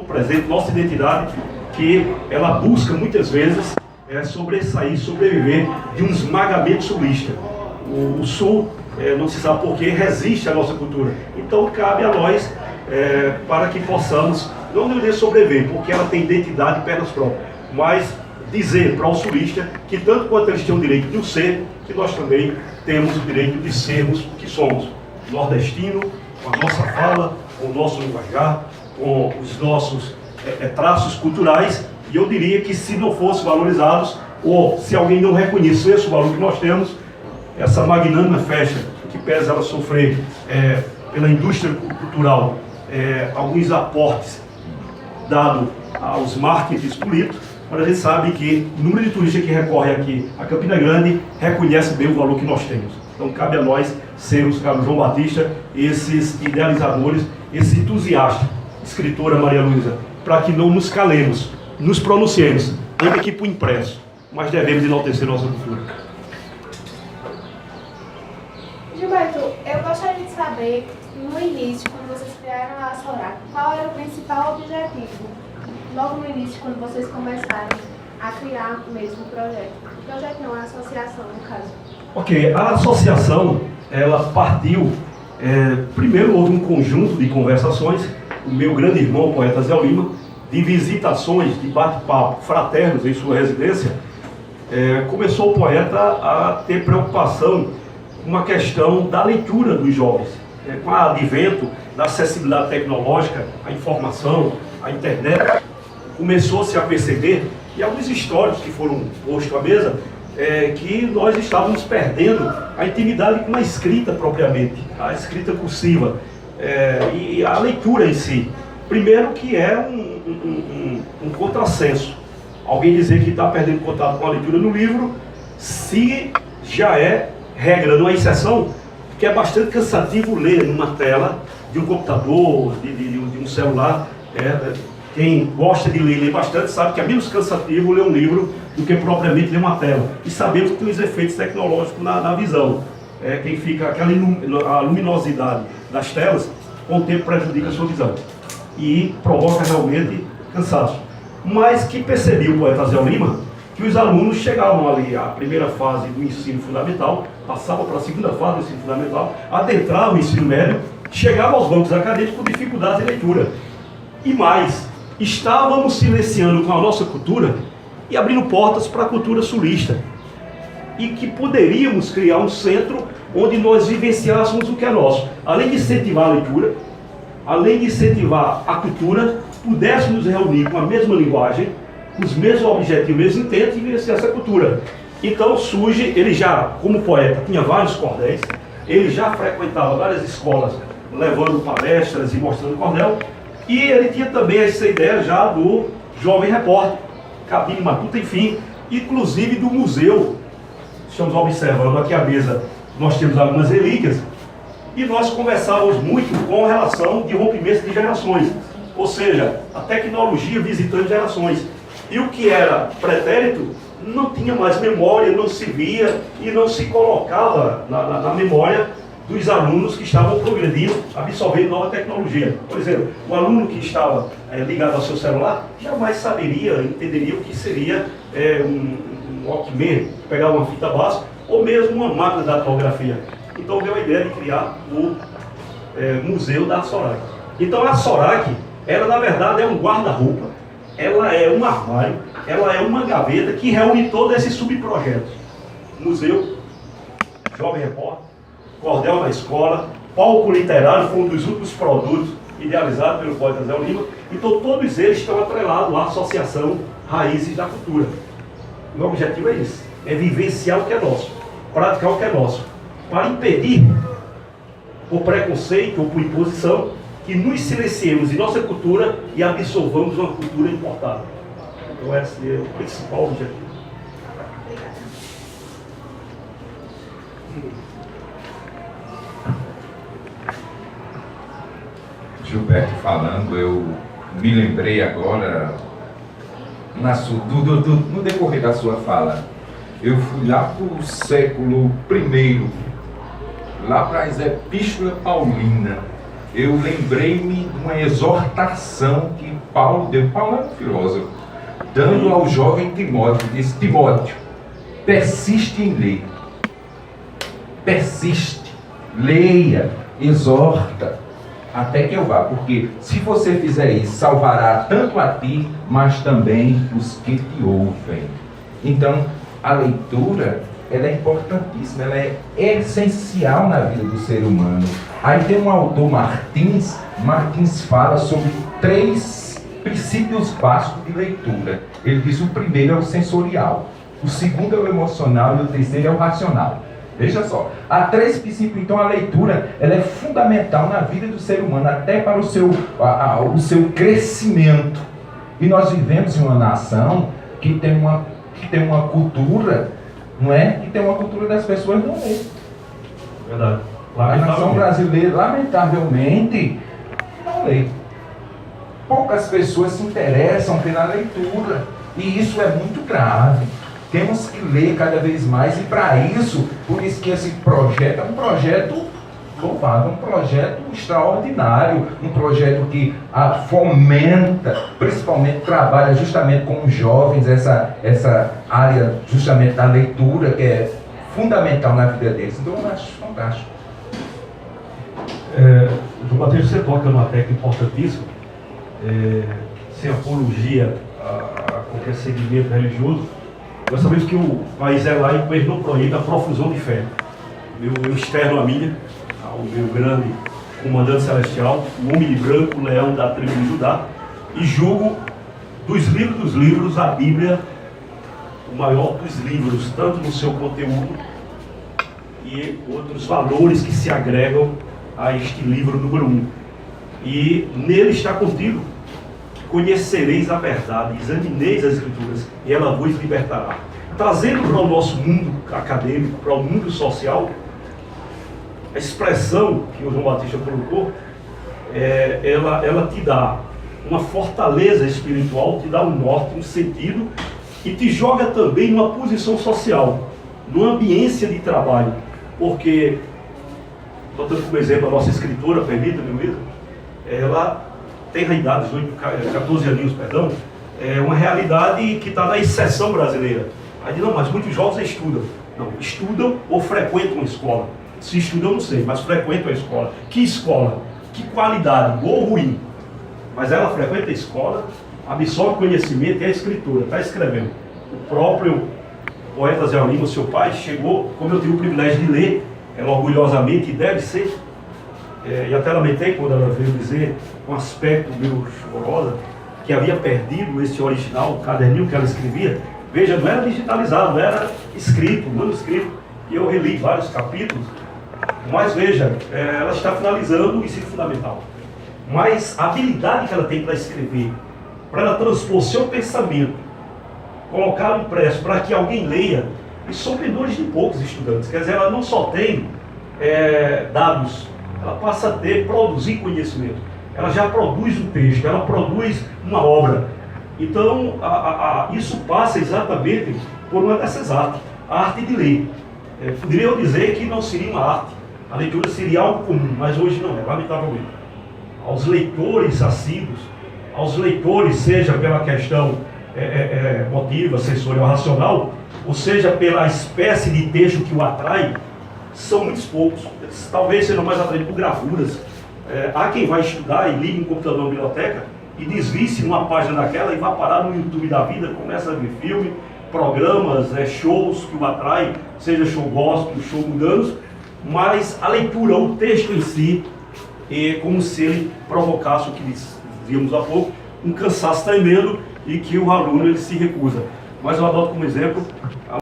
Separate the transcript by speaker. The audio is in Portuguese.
Speaker 1: presente, nossa identidade, que ela busca muitas vezes sobressair, sobreviver de um esmagamento sulista. O Sul, não se sabe porquê, resiste à nossa cultura. Então cabe a nós, para que possamos, não dizer sobreviver, porque ela tem identidade e pernas próprias, mas dizer para o sulista que tanto quanto eles têm o direito de o ser, que nós também temos o direito de sermos o que somos. Nordestino, com a nossa fala, com o nosso linguajar, com os nossos traços culturais, e eu diria que se não fossem valorizados, ou se alguém não reconhecesse o valor que nós temos, essa magnânima festa, que pesa ela sofrer pela indústria cultural alguns aportes dados aos marketings políticos, mas a gente sabe que o número de turistas que recorre aqui a Campina Grande reconhece bem o valor que nós temos. Então cabe a nós sermos, cabe João Batista, esses idealizadores, esse entusiasta, escritora Maria Luísa, para que não nos calemos, nos pronunciemos, ainda que por impresso, mas devemos enaltecer nossa cultura.
Speaker 2: Gilberto, eu gostaria de saber, no início, quando vocês criaram a Sorac, qual era o principal objetivo? Logo no início, quando vocês começaram a criar mesmo o projeto. O projeto não, a associação, no caso.
Speaker 1: Ok, a associação, ela partiu, primeiro houve um conjunto de conversações, o meu grande irmão, o poeta Zé Lima, de visitações, de bate-papo fraternos em sua residência, começou o poeta a ter preocupação com uma questão da leitura dos jovens, com o advento da acessibilidade tecnológica, a informação, a internet, começou-se a perceber, e alguns históricos que foram postos à mesa, que nós estávamos perdendo a intimidade com a escrita propriamente, a escrita cursiva, e a leitura em si. Primeiro que é um contrassenso. Alguém dizer que está perdendo contato com a leitura no livro, se já é regra, não é exceção, que é bastante cansativo ler numa tela de um computador, de um celular. Quem gosta de ler bastante sabe que é menos cansativo ler um livro do que propriamente ler uma tela. E sabemos que tem os efeitos tecnológicos na visão. Quem fica, a luminosidade das telas, com o tempo prejudica a sua visão. E provoca realmente cansaço. Mas que percebeu o poeta Zé Lima, que os alunos chegavam ali à primeira fase do ensino fundamental, passavam para a segunda fase do ensino fundamental, adentravam o ensino médio, chegavam aos bancos acadêmicos com dificuldades em leitura. E mais, estávamos silenciando com a nossa cultura e abrindo portas para a cultura sulista. E que poderíamos criar um centro onde nós vivenciássemos o que é nosso. Além de incentivar a leitura, além de incentivar a cultura, pudéssemos reunir com a mesma linguagem, com os mesmos objetivos, mesmos intentos e vivenciar essa cultura. Então surge, ele já, como poeta, tinha vários cordéis, ele já frequentava várias escolas, levando palestras e mostrando cordel, e ele tinha também essa ideia já do jovem repórter, cabine matuta, enfim, inclusive do museu. Estamos observando aqui a mesa, nós temos algumas relíquias, e nós conversávamos muito com relação de rompimento de gerações, ou seja, a tecnologia visitando gerações. E o que era pretérito não tinha mais memória, não se via e não se colocava na memória dos alunos que estavam progredindo, absorvendo nova tecnologia. Por exemplo, o aluno que estava ligado ao seu celular jamais saberia, entenderia o que seria um Walkman, pegar uma fita básica, ou mesmo uma máquina de datilografia. Então veio a ideia de criar o Museu da Sorac. Então a Sorac, ela na verdade é um guarda-roupa, ela é um armário, ela é uma gaveta que reúne todos esses subprojetos. Museu, Jovem Repórter, Cordel na Escola, Palco Literário, foi um dos últimos produtos idealizados pelo poeta Zé Lima. Então todos eles estão atrelados à Associação Raízes da Cultura. O meu objetivo é esse, é vivenciar o que é nosso, praticar o que é nosso, para impedir, por preconceito ou por imposição, que nos silenciemos em nossa cultura e absorvamos uma cultura importada. Então esse é o principal objetivo.
Speaker 3: Gilberto falando, eu me lembrei agora, no decorrer da sua fala, eu fui lá para o século I, lá para as Epístolas Paulinas, eu lembrei-me de uma exortação que Paulo deu. Paulo é um filósofo, dando ao jovem Timóteo, disse: Timóteo, persiste em ler, persiste, leia, exorta, até que eu vá, porque se você fizer isso, salvará tanto a ti, mas também os que te ouvem. Então, a leitura, ela é importantíssima, ela é essencial na vida do ser humano. Aí tem um autor, Martins fala sobre 3 princípios básicos de leitura. Ele diz: o primeiro é o sensorial, o segundo é o emocional e o terceiro é o racional. Veja só, há 3 princípios. Então a leitura, ela é fundamental na vida do ser humano, até para o seu crescimento. E nós vivemos em uma nação que tem uma cultura, não é? Que tem uma cultura das pessoas não ler.
Speaker 1: Verdade.
Speaker 3: A nação brasileira, lamentavelmente, não lê. Poucas pessoas se interessam pela leitura, e isso é muito grave. Temos que ler cada vez mais, e para isso, por isso que esse projeto é um projeto louvável, um projeto extraordinário, um projeto que fomenta, principalmente trabalha justamente com os jovens, essa área justamente da leitura, que é fundamental na vida deles. Então eu acho fantástico.
Speaker 1: João Batista, você toca numa tecla importantíssima, sem apologia a qualquer segmento religioso. Nós sabemos que o país é laico, mas não proíbe a profusão de fé. Eu externo a minha, ao meu grande comandante celestial, o homem de branco, o leão da tribo de Judá, e julgo dos livros, a Bíblia, o maior dos livros, tanto no seu conteúdo e outros valores que se agregam a este livro número 1. E nele está contido: conhecereis a verdade, examineis as Escrituras, e ela vos libertará. Trazendo para o nosso mundo acadêmico, para o mundo social, a expressão que o João Batista colocou, ela te dá uma fortaleza espiritual, te dá um norte, um sentido, e te joga também numa posição social, numa ambiência de trabalho. Porque, botando como exemplo a nossa escritora, permita-me, Luísa, ela tem a idade de 14 aninhos, perdão, é uma realidade que está na exceção brasileira. Aí diz: não, mas muitos jovens estudam. Não, estudam ou frequentam a escola. Se estudam, não sei, mas frequentam a escola. Que escola? Que qualidade? Boa ou ruim? Mas ela frequenta a escola, absorve conhecimento e é escritora, está escrevendo. O próprio poeta Zé Lima, seu pai, chegou, como eu tive o privilégio de ler, ela orgulhosamente, e deve ser, e até lamentei quando ela veio dizer, com um aspecto meio chorosa, que havia perdido esse original, o caderninho que ela escrevia. Veja, não era digitalizado, era escrito, manuscrito, e eu reli vários capítulos. Mas veja, ela está finalizando o ensino fundamental. Mas a habilidade que ela tem para escrever, para ela transpor seu pensamento, colocá-lo impresso para que alguém leia, e são menores de poucos estudantes. Quer dizer, ela não só tem dados, ela passa a produzir conhecimento. Ela já produz um texto, ela produz uma obra. Então, isso passa exatamente por uma dessas artes, a arte de ler. Poderia eu dizer que não seria uma arte, a leitura seria algo comum, mas hoje não é, lamentavelmente. Aos leitores assíduos, aos leitores, seja pela questão motiva, sensorial, racional, ou seja pela espécie de texto que o atrai, são muitos poucos. Talvez sejam mais atraídos por gravuras. Há quem vai estudar e liga um computador na biblioteca e desvie-se numa página daquela e vá parar no YouTube da vida, começa a ver filme, programas, shows que o atraem, seja show gospel, show mundanos, mas a leitura, o texto em si, é como se ele provocasse o que dizíamos há pouco, um cansaço tremendo, e que o aluno ele se recusa. Mas eu adoto como exemplo